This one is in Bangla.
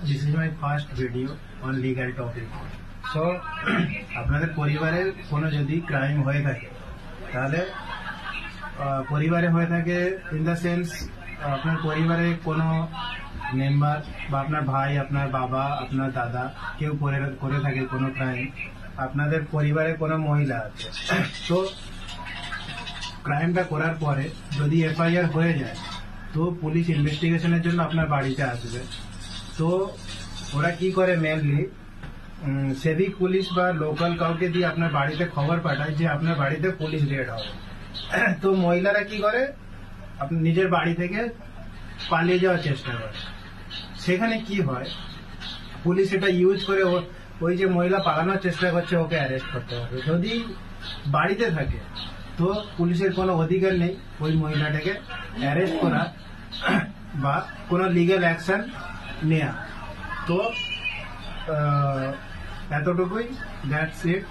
This is my first video on legal topic. So আপনাদের পরিবারের কোনো যদি ক্রাইম হয়ে থাকে তাহলে পরিবারে হয়ে থাকে ইন দ্য সেন্স আপনার পরিবারে কোনো মেম্বার বা আপনার ভাই, আপনার বাবা, আপনার দাদা কেউ করে থাকে কোনো ক্রাইম, আপনাদের পরিবারে কোনো মহিলা আছে, তো ক্রাইমটা করার পরে যদি এফআইআর হয়ে যায় তো পুলিশ ইনভেস্টিগেশনের জন্য আপনার বাড়িতে আসবে। তো ওরা কি করে, মেনলি সিভিক পুলিশ বা লোকাল কাউকে দিয়ে আপনার বাড়িতে খবর পাঠায় যে আপনার বাড়িতে পুলিশ রেড হবে। তো মহিলারা কি করে, আপনি নিজের বাড়ি থেকে পালিয়ে যাওয়ার চেষ্টা করে। সেখানে কি হয়, পুলিশ এটা ইউজ করে ওই যে মহিলা পালানোর চেষ্টা করছে ওকে অ্যারেস্ট করতে হবে। যদি বাড়িতে থাকে তো পুলিশের কোনো অধিকার নেই ওই মহিলাটাকে অ্যারেস্ট করা বা কোনো লিগ্যাল অ্যাকশন নেওয়া। তো এতটুকুই, দ্যাটস ইট।